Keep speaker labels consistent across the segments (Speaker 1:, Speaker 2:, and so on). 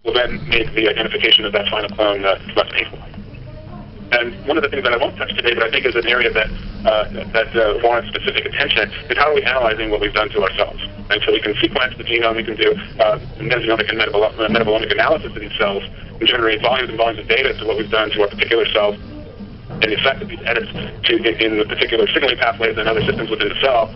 Speaker 1: will then make the identification of that final clone less painful. And one of the things that I won't touch today, but I think is an area that warrants specific attention, is how are we analyzing what we've done to ourselves? And so we can sequence the genome, we can do metagenomic and metabolomic analysis of these cells, and generate volumes and volumes of data to what we've done to our particular cells, and the effect of these edits in the particular signaling pathways and other systems within the cell.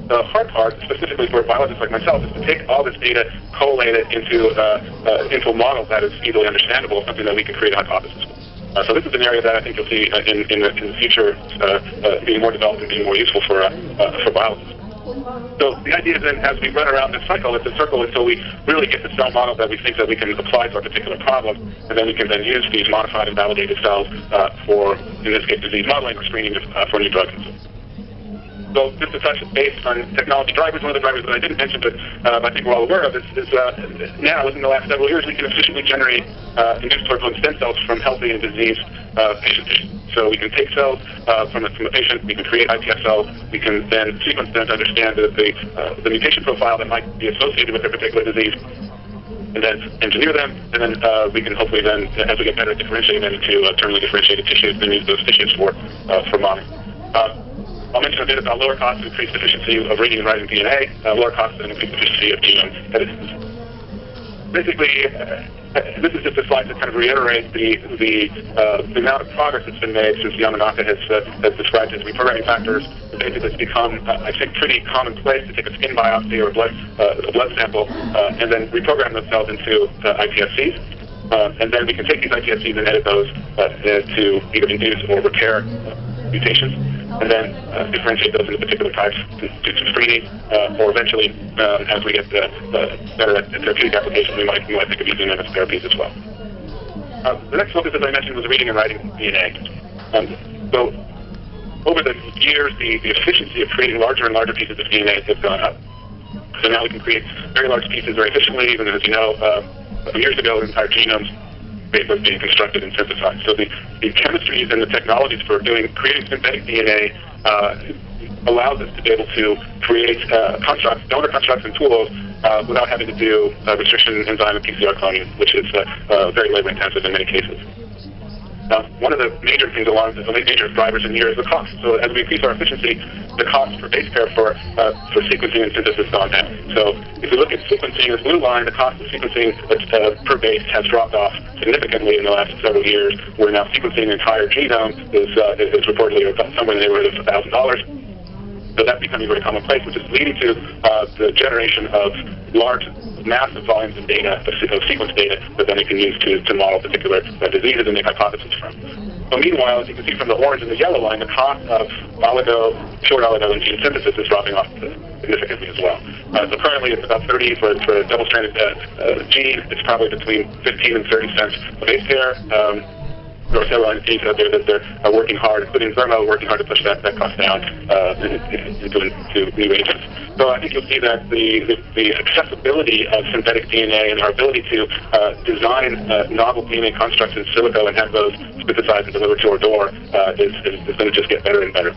Speaker 1: The hard part, specifically for biologists like myself, is to take all this data, collate it into a model that is easily understandable, something that we can create a hypothesis with. So this is an area that I think you'll see in the future being more developed and being more useful for biologists. So the idea is then, as we run around this cycle, it's a circle until we really get the cell model that we think that we can apply to our particular problem, and then we can then use these modified and validated cells for, in this case, disease modeling or screening for new drugs. So just to touch base on technology drivers, one of the drivers that I didn't mention, but I think we're all aware of, is now, within the last several years, we can efficiently generate induced pluripotent stem cells from healthy and diseased patients. So we can take cells from a patient, we can create iPS cells, we can then sequence them to understand the mutation profile that might be associated with their particular disease, and then engineer them, and then we can hopefully then, as we get better at differentiating them into terminally differentiated tissues, then use those tissues for modeling. I'll mention a bit about lower cost and increased efficiency of reading and writing DNA, lower cost and increased efficiency of genome edits. Basically, this is just a slide to kind of reiterate the amount of progress that's been made since Yamanaka has described his reprogramming factors. Basically, it's become, I think, pretty commonplace to take a skin biopsy or a blood sample and then reprogram those cells into iPSCs. And then we can take these iPSCs and edit those to either induce or repair mutations, and then differentiate those into particular types to do some screening, or eventually, as we get better at therapeutic applications, we might think of using them as therapies as well. The next focus, as I mentioned, was reading and writing DNA. So over the years, the efficiency of creating larger and larger pieces of DNA has gone up. So now we can create very large pieces very efficiently, even as you know, a few years ago, entire genomes was being constructed and synthesized. So the chemistries and the technologies for creating synthetic DNA allows us to be able to create donor constructs and tools without having to do restriction enzyme and PCR cloning, which is very labor intensive in many cases. One of the major things major drivers in here is the cost. So as we increase our efficiency, the cost per base pair for sequencing and synthesis has gone down. So if we look at sequencing, this blue line, the cost of sequencing per base has dropped off significantly in the last several years. Where now sequencing an entire genome is reportedly somewhere in the neighborhood of $1,000. So that's becoming very commonplace, which is leading to the generation of large, massive volumes of data, of sequence data, that then we can use to model particular diseases and make hypotheses from. So meanwhile, as you can see from the orange and the yellow line, the cost of short oligo and gene synthesis is dropping off significantly as well. So currently it's about 30 for a double-stranded gene. It's probably between 15 and 30 cents a base pair. There are several entities out there that are working hard, including Thermo, working hard to push that cost down into new agents. So I think you'll see that the accessibility of synthetic DNA and our ability to design novel DNA constructs in silico and have those synthesized and delivered to our door is going to just get better and better.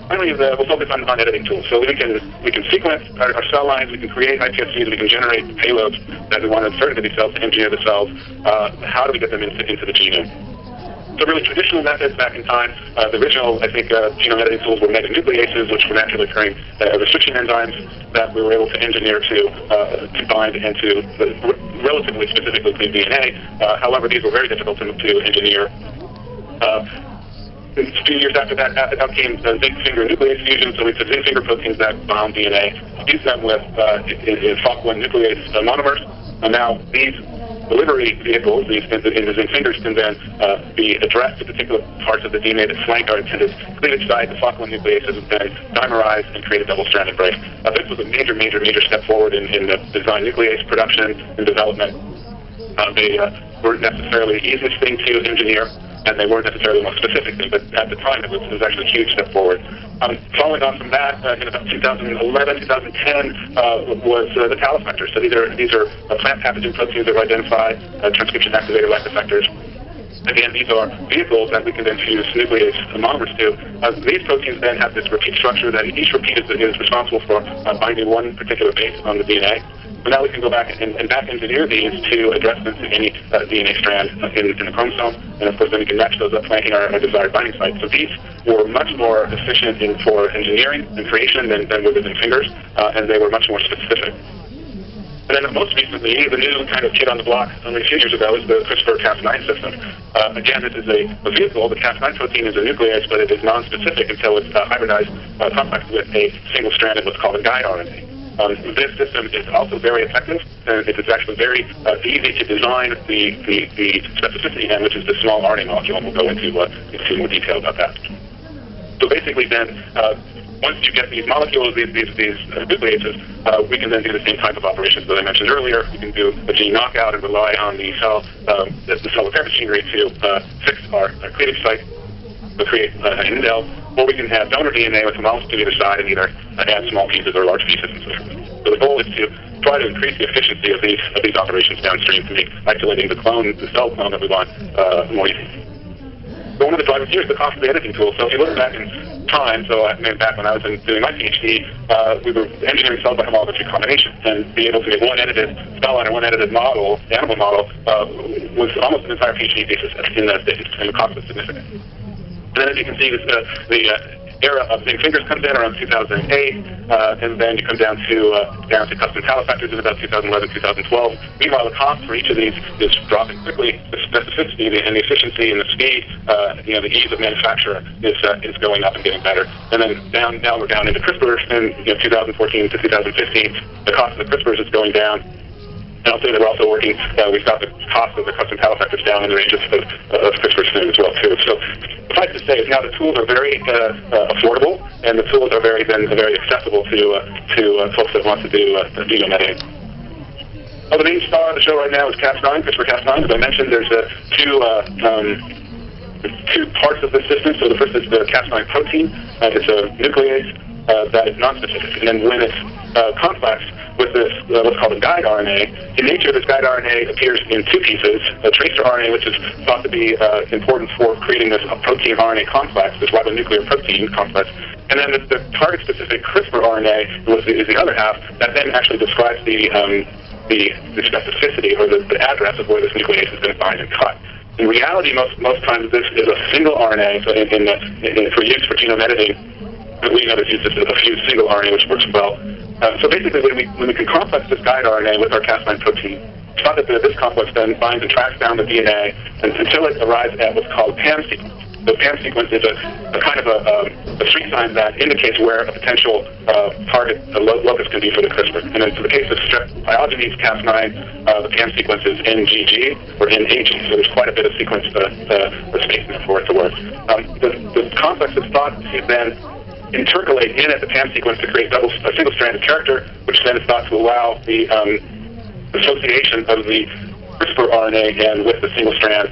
Speaker 1: Finally, we'll focus on editing tools. So we can sequence our cell lines, we can create iPSCs, we can generate payloads that we want to insert into these cells to engineer the cells. How do we get them into the genome? So really traditional methods back in time, the original, I think, genome editing tools were meganucleases, which were naturally occurring restriction enzymes that we were able to engineer to bind and to relatively specifically clean DNA. However, these were very difficult to engineer. A few years after that, out came the zinc finger nuclease fusion, so we took zinc finger proteins that bound DNA, fused them with FOC1 nuclease monomers, and now these delivery vehicles, these zinc fingers, can then be addressed to particular parts of the DNA that flank our intended cleavage site. The FOC1 nucleases have been dimerized and create a double-stranded break. This was a major step forward in the design nuclease production and development. They weren't necessarily the easiest thing to engineer, and they weren't necessarily the most specific thing, but at the time it was actually a huge step forward. Following on from that, in about 2011, 2010, was the TALIS vectors. So these are plant pathogen proteins that were identified, transcription activator like effectors. Again, these are vehicles that we can then fuse nuclease monomers to. These proteins then have this repeat structure that each repeat is responsible for binding one particular base on the DNA. So now we can go back and back engineer these to address them to any DNA strand in the chromosome, and of course then we can match those up flanking our desired binding site. So these were much more efficient for engineering and creation than were the fingers, and they were much more specific. And then most recently, the new kind of kid on the block only a few years ago is the CRISPR-Cas9 system. Again, this is a vehicle. The Cas9 protein is a nuclease, but it is non-specific until it's hybridized complex with a single-stranded what's called a guide RNA. This system is also very effective, and it is actually very easy to design the specificity end, which is the small RNA molecule, and we'll go into more detail about that. So basically then, once you get these molecules, these nucleases, we can then do the same type of operations that I mentioned earlier. We can do a gene knockout and rely on the cell repair machinery to fix our cleavage site, to create an indel, or we can have donor DNA with a molecule to either side and either add small pieces or large pieces and so forth. So the goal is to try to increase the efficiency of these operations downstream to make isolating the cell clone that we want more easy. So one of the drivers here is the cost of the editing tool. So if you look back in time, back when I was doing my PhD, we were engineering cell by homology recombination, and being able to get one edited cell line or one edited model, animal model, was almost an entire PhD thesis in those days, and the cost was significant. And then as you can see, the era of zinc fingers comes in around 2008, and then you come down to custom tallow factors in about 2011, 2012. Meanwhile, the cost for each of these is dropping quickly. The specificity and the efficiency and the speed, the ease of manufacture is going up and getting better. And then now we're down into CRISPR in 2014 to 2015. The cost of the CRISPRs is going down. And I'll say that we're also working, we've got the cost of the custom tallow factors down in the range of CRISPR soon as well, too. So suffice to say is now the tools are very affordable, and the tools are very accessible to folks that want to do genome editing. The main star of the show right now is Cas9, CRISPR-Cas9. As I mentioned, there's two parts of the system. So the first is the Cas9 protein. It's a nuclease that is nonspecific, and then when it's complexed with this what's called a guide RNA. In nature, this guide RNA appears in two pieces: a tracer RNA, which is thought to be important for creating this protein RNA complex, this ribonuclear protein complex, and then the target-specific CRISPR RNA is the other half that then actually describes the specificity or the address of where this nuclease is going to bind and cut. In reality, most times this is a single RNA. So for use for genome editing, we know there's just a few single RNA, which works well. So basically, when we can complex this guide RNA with our Cas9 protein, it's thought that this complex then binds and tracks down the DNA until it arrives at what's called PAM sequence. The PAM sequence is a kind of a street sign that indicates where a potential target locus can be for the CRISPR. And then for the case of strep pyogenes Cas9, the PAM sequence is NGG or NAG, so there's quite a bit of sequence space there for it to work. The complex is thought to then intercalate in at the PAM sequence to create a single-stranded character, which then is thought to allow the association of the CRISPR RNA and with the single strand